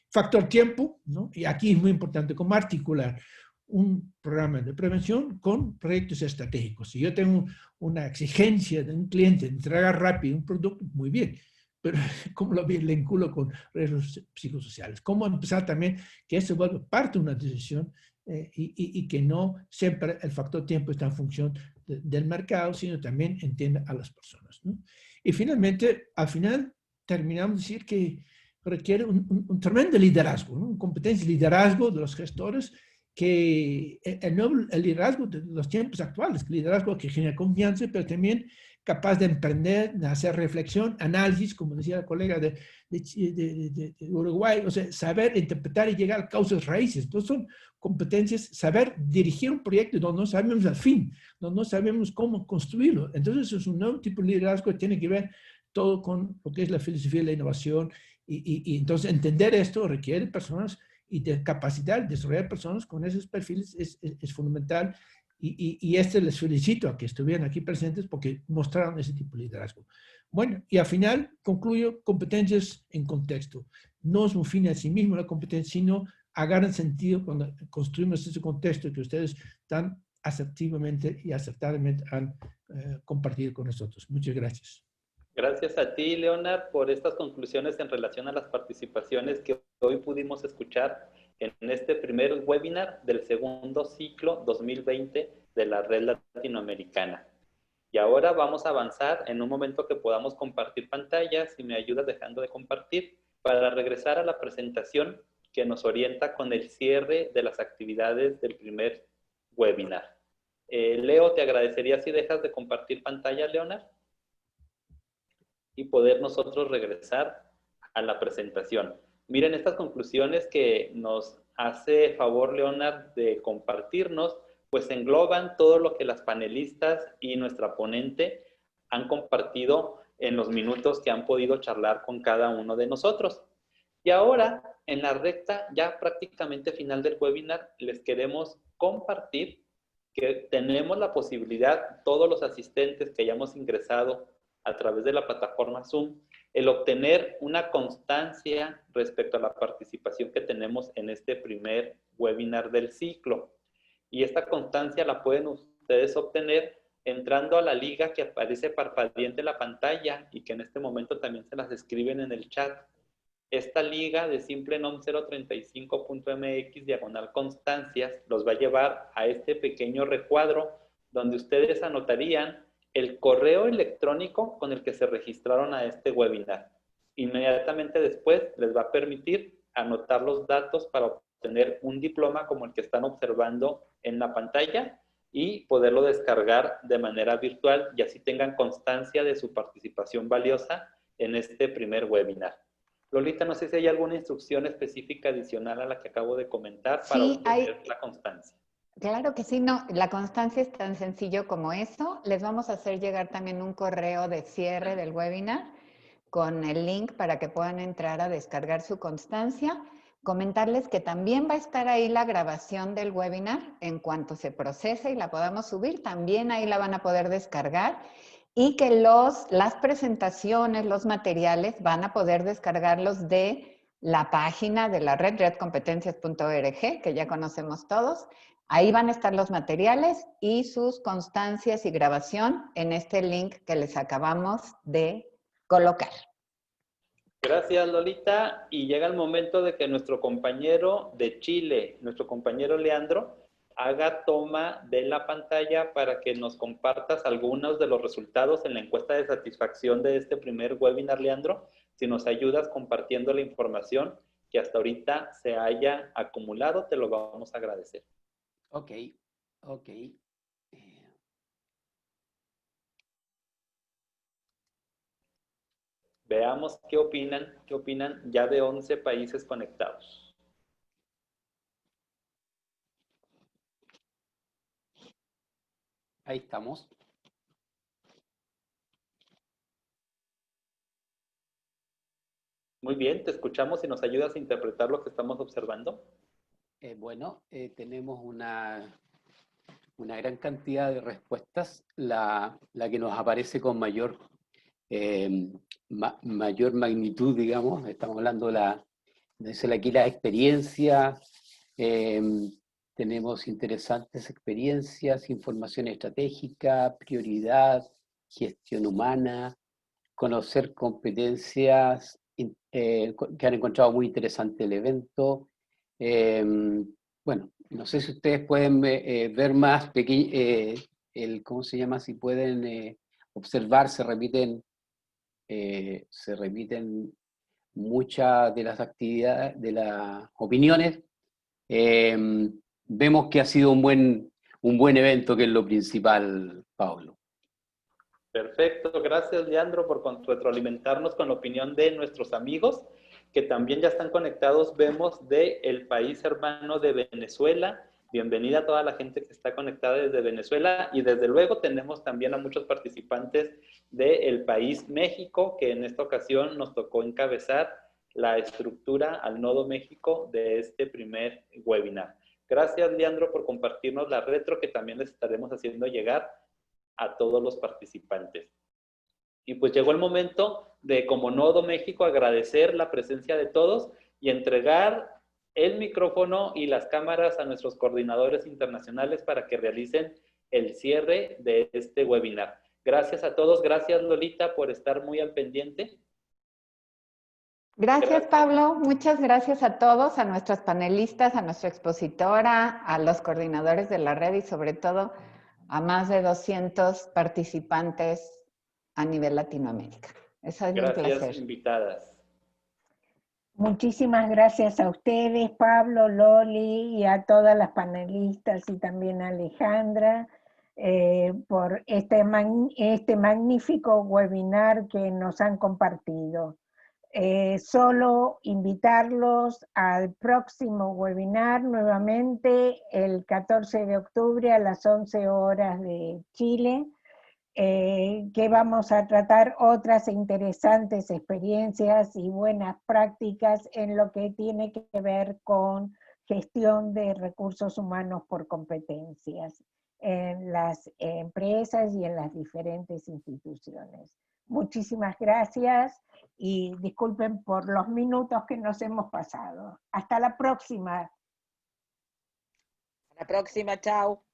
factor tiempo, ¿no? Y aquí es muy importante cómo articular un programa de prevención con proyectos estratégicos. Si yo tengo una exigencia de un cliente de entregar rápido un producto, muy bien, pero ¿cómo lo vinculo con riesgos psicosociales? ¿Cómo empezar también que eso vuelva parte de una decisión y que no siempre el factor tiempo está en función del mercado, sino también entienda a las personas, ¿no? Y finalmente, al final, terminamos de decir que requiere un tremendo liderazgo, ¿no? Una competencia de liderazgo de los gestores, que el liderazgo de los tiempos actuales, el liderazgo que genera confianza, pero también capaz de emprender, de hacer reflexión, análisis, como decía la colega de Uruguay, o sea, saber interpretar y llegar a causas raíces. Entonces son competencias, saber dirigir un proyecto donde no sabemos el fin, donde no sabemos cómo construirlo. Entonces es un nuevo tipo de liderazgo que tiene que ver todo con lo que es la filosofía de la innovación y entonces entender esto requiere personas y de capacidad de desarrollar personas con esos perfiles es fundamental. Y les felicito a que estuvieran aquí presentes porque mostraron ese tipo de liderazgo. Bueno, y al final concluyo, competencias en contexto. No es un fin en sí mismo la competencia, sino agarran sentido cuando construimos ese contexto que ustedes tan asertivamente y acertadamente han compartido con nosotros. Muchas gracias. Gracias a ti, Leonard, por estas conclusiones en relación a las participaciones que hoy pudimos escuchar en este primer webinar del segundo ciclo 2020 de la Red Latinoamericana. Y ahora vamos a avanzar en un momento que podamos compartir pantallas, si me ayudas dejando de compartir, para regresar a la presentación que nos orienta con el cierre de las actividades del primer webinar. Leo, te agradecería si dejas de compartir pantalla, Leonard, y poder nosotros regresar a la presentación. Miren estas conclusiones que nos hace favor Leonard de compartirnos, pues engloban todo lo que las panelistas y nuestra ponente han compartido en los minutos que han podido charlar con cada uno de nosotros. Y ahora, en la recta ya prácticamente final del webinar, les queremos compartir que tenemos la posibilidad, todos los asistentes que hayamos ingresado a través de la plataforma Zoom, el obtener una constancia respecto a la participación que tenemos en este primer webinar del ciclo. Y esta constancia la pueden ustedes obtener entrando a la liga que aparece parpadeante en la pantalla y que en este momento también se las escriben en el chat. Esta liga de simplenom 035.mx/constancias los va a llevar a este pequeño recuadro donde ustedes anotarían el correo electrónico con el que se registraron a este webinar. Inmediatamente después les va a permitir anotar los datos para obtener un diploma como el que están observando en la pantalla y poderlo descargar de manera virtual y así tengan constancia de su participación valiosa en este primer webinar. Lolita, no sé si hay alguna instrucción específica adicional a la que acabo de comentar para obtener la constancia. Claro que sí, no, la constancia es tan sencillo como eso. Les vamos a hacer llegar también un correo de cierre del webinar con el link para que puedan entrar a descargar su constancia. Comentarles que también va a estar ahí la grabación del webinar en cuanto se procese y la podamos subir, también ahí la van a poder descargar y que las presentaciones, los materiales van a poder descargarlos de la página de la red, redcompetencias.org, que ya conocemos todos. Ahí van a estar los materiales y sus constancias y grabación en este link que les acabamos de colocar. Gracias, Lolita. Y llega el momento de que nuestro compañero de Chile, nuestro compañero Leandro, haga toma de la pantalla para que nos compartas algunos de los resultados en la encuesta de satisfacción de este primer webinar, Leandro. Si nos ayudas compartiendo la información que hasta ahorita se haya acumulado, te lo vamos a agradecer. Ok. Veamos qué opinan ya de 11 países conectados. Ahí estamos. Muy bien, te escuchamos y nos ayudas a interpretar lo que estamos observando. Tenemos una gran cantidad de respuestas. La que nos aparece con mayor magnitud, digamos, estamos hablando de aquí la experiencia. Tenemos interesantes experiencias, información estratégica, prioridad, gestión humana, conocer competencias, que han encontrado muy interesante el evento. Bueno, no sé si ustedes pueden ver más ¿cómo se llama? Si pueden observar, se repiten muchas de las actividades, de las opiniones. Vemos que ha sido un buen evento, que es lo principal, Pablo. Perfecto, gracias Leandro por retroalimentarnos con la opinión de nuestros amigos que también ya están conectados. Vemos del país hermano de Venezuela. Bienvenida a toda la gente que está conectada desde Venezuela y desde luego tenemos también a muchos participantes del país México, que en esta ocasión nos tocó encabezar la estructura al Nodo México de este primer webinar. Gracias Leandro por compartirnos la retro que también les estaremos haciendo llegar a todos los participantes. Y pues llegó el momento de, como Nodo México, agradecer la presencia de todos y entregar el micrófono y las cámaras a nuestros coordinadores internacionales para que realicen el cierre de este webinar. Gracias a todos, gracias Lolita por estar muy al pendiente. Gracias, Pablo. Muchas gracias a todos, a nuestros panelistas, a nuestra expositora, a los coordinadores de la red y sobre todo a más de 200 participantes a nivel Latinoamérica. Es un placer. Gracias, invitadas. Muchísimas gracias a ustedes, Pablo, Loli, y a todas las panelistas y también a Alejandra por este magnífico webinar que nos han compartido. Solo invitarlos al próximo webinar nuevamente el 14 de octubre a las 11 horas de Chile, que vamos a tratar otras interesantes experiencias y buenas prácticas en lo que tiene que ver con gestión de recursos humanos por competencias en las empresas y en las diferentes instituciones. Muchísimas gracias y disculpen por los minutos que nos hemos pasado. Hasta la próxima. Hasta la próxima, chao.